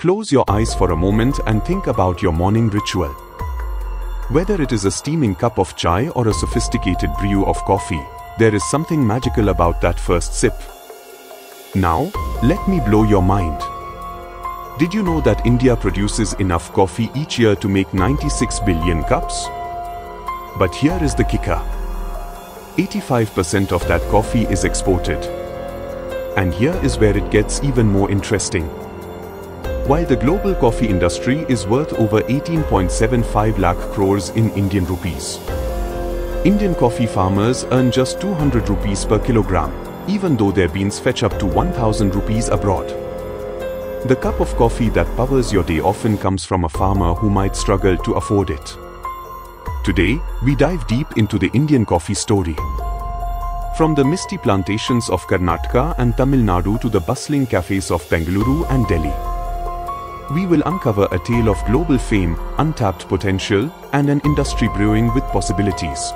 Close your eyes for a moment and think about your morning ritual. Whether it is a steaming cup of chai or a sophisticated brew of coffee, there is something magical about that first sip. Now, let me blow your mind. Did you know that India produces enough coffee each year to make 96 billion cups? But here is the kicker. 85% of that coffee is exported. And here is where it gets even more interesting. While the global coffee industry is worth over 18.75 lakh crores in Indian rupees, Indian coffee farmers earn just 200 rupees per kilogram, even though their beans fetch up to 1000 rupees abroad. The cup of coffee that powers your day often comes from a farmer who might struggle to afford it. Today, we dive deep into the Indian coffee story. From the misty plantations of Karnataka and Tamil Nadu to the bustling cafes of Bengaluru and Delhi, we will uncover a tale of global fame, untapped potential, and an industry brewing with possibilities.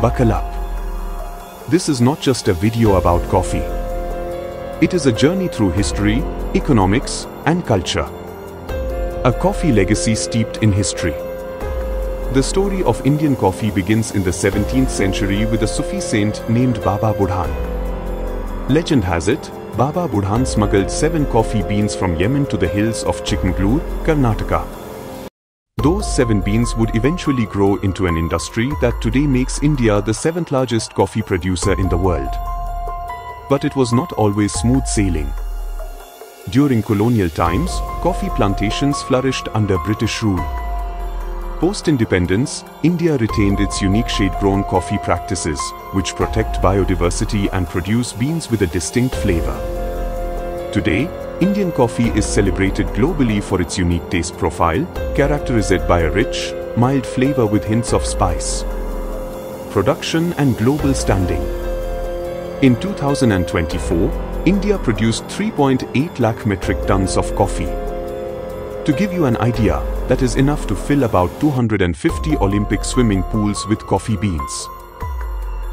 Buckle up. This is not just a video about coffee. It is a journey through history, economics, and culture. A coffee legacy steeped in history. The story of Indian coffee begins in the 17th century with a Sufi saint named Baba Budhan. Legend has it, Baba Budhan smuggled 7 coffee beans from Yemen to the hills of Chikmagalur, Karnataka. Those 7 beans would eventually grow into an industry that today makes India the 7th largest coffee producer in the world. But it was not always smooth sailing. During colonial times, coffee plantations flourished under British rule. Post-independence, India retained its unique shade-grown coffee practices, which protect biodiversity and produce beans with a distinct flavor. Today, Indian coffee is celebrated globally for its unique taste profile, characterized by a rich, mild flavor with hints of spice. Production and global standing. In 2024, India produced 3.8 lakh metric tons of coffee. To give you an idea, that is enough to fill about 250 Olympic swimming pools with coffee beans.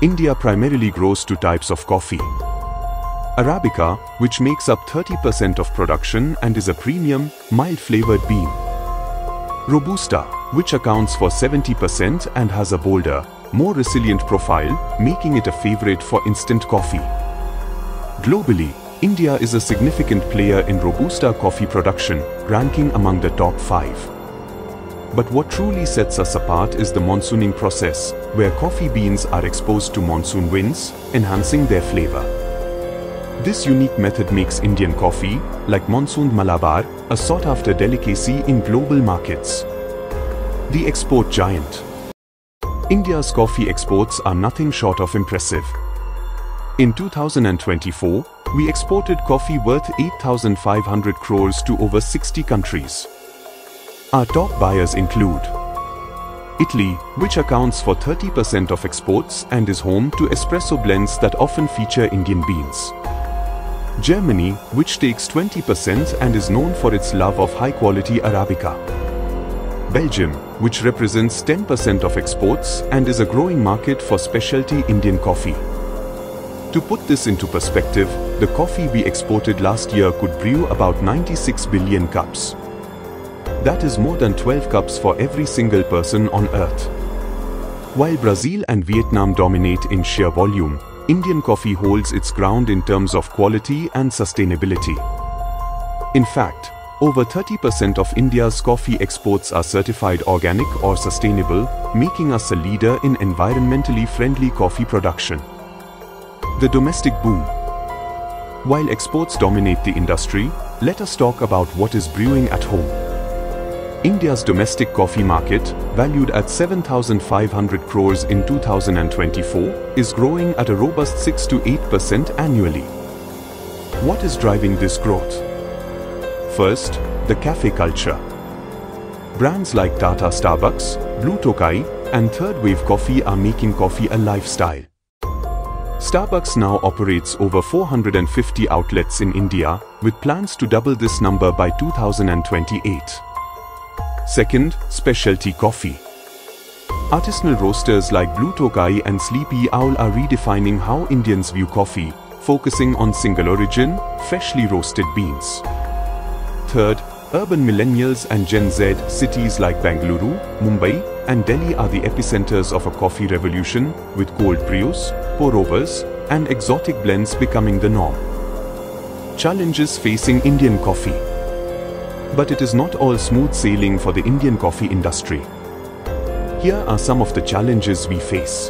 India primarily grows 2 types of coffee. Arabica, which makes up 30% of production and is a premium, mild-flavored bean. Robusta, which accounts for 70% and has a bolder, more resilient profile, making it a favorite for instant coffee. Globally, India is a significant player in Robusta coffee production, ranking among the top 5. But what truly sets us apart is the monsooning process, where coffee beans are exposed to monsoon winds, enhancing their flavor. This unique method makes Indian coffee, like monsooned Malabar, a sought-after delicacy in global markets. The export giant. India's coffee exports are nothing short of impressive. In 2024, we exported coffee worth 8,500 crores to over 60 countries. Our top buyers include Italy, which accounts for 30% of exports and is home to espresso blends that often feature Indian beans. Germany, which takes 20% and is known for its love of high-quality Arabica. Belgium, which represents 10% of exports and is a growing market for specialty Indian coffee. To put this into perspective, the coffee we exported last year could brew about 96 billion cups. That is more than 12 cups for every single person on earth. While Brazil and Vietnam dominate in sheer volume, Indian coffee holds its ground in terms of quality and sustainability. In fact, over 30% of India's coffee exports are certified organic or sustainable, making us a leader in environmentally friendly coffee production. The domestic boom. While exports dominate the industry, let us talk about what is brewing at home. India's domestic coffee market, valued at 7,500 crores in 2024, is growing at a robust 6 to 8% annually. What is driving this growth? First, the cafe culture. Brands like Tata Starbucks, Blue Tokai, and Third Wave Coffee are making coffee a lifestyle. Starbucks now operates over 450 outlets in India, with plans to double this number by 2028. Second, specialty coffee. Artisanal roasters like Blue Tokai and Sleepy Owl are redefining how Indians view coffee, focusing on single origin, freshly roasted beans. Third, urban millennials and Gen Z. Cities like Bengaluru, Mumbai, and Delhi are the epicenters of a coffee revolution, with cold brews, pour-overs, and exotic blends becoming the norm. Challenges facing Indian coffee. But it is not all smooth sailing for the Indian coffee industry. Here are some of the challenges we face.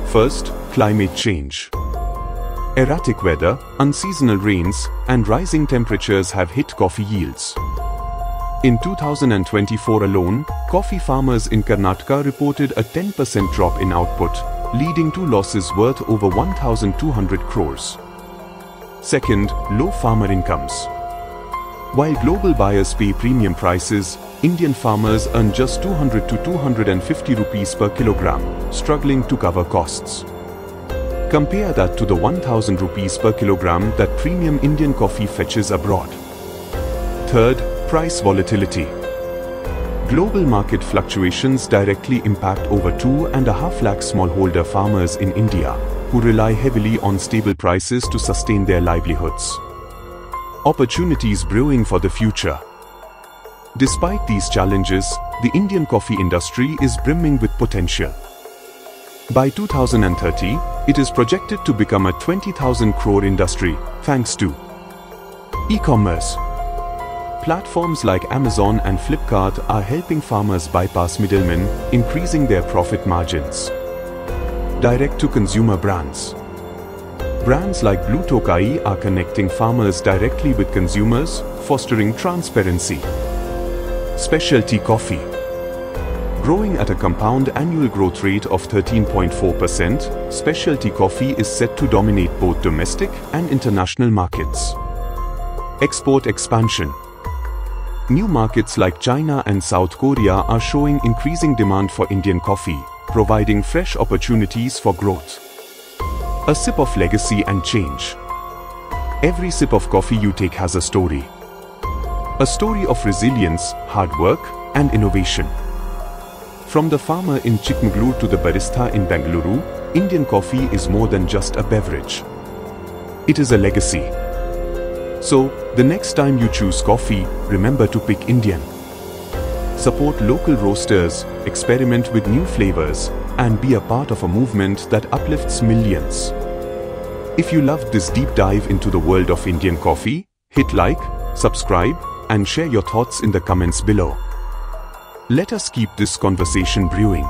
First, climate change. Erratic weather, unseasonal rains, and rising temperatures have hit coffee yields. In 2024 alone, coffee farmers in Karnataka reported a 10% drop in output, leading to losses worth over 1,200 crores. Second, low farmer incomes. While global buyers pay premium prices, Indian farmers earn just 200 to 250 rupees per kilogram, struggling to cover costs. Compare that to the 1,000 rupees per kilogram that premium Indian coffee fetches abroad. Third, price volatility. Global market fluctuations directly impact over 2.5 lakh smallholder farmers in India, who rely heavily on stable prices to sustain their livelihoods. Opportunities brewing for the future. Despite these challenges, the Indian coffee industry is brimming with potential. By 2030, it is projected to become a 20,000 crore industry, thanks to e-commerce. Platforms like Amazon and Flipkart are helping farmers bypass middlemen, increasing their profit margins. Direct-to-consumer brands. Brands like Blue Tokai are connecting farmers directly with consumers, fostering transparency. Specialty coffee. Growing at a compound annual growth rate of 13.4%, specialty coffee is set to dominate both domestic and international markets. Export expansion. New markets like China and South Korea are showing increasing demand for Indian coffee, providing fresh opportunities for growth. A sip of legacy and change. Every sip of coffee you take has a story. A story of resilience, hard work, and innovation. From the farmer in Chikmagalur to the barista in Bengaluru, Indian coffee is more than just a beverage. It is a legacy. So, the next time you choose coffee, remember to pick Indian. Support local roasters, experiment with new flavors, and be a part of a movement that uplifts millions. If you loved this deep dive into the world of Indian coffee, hit like, subscribe, and share your thoughts in the comments below. Let us keep this conversation brewing.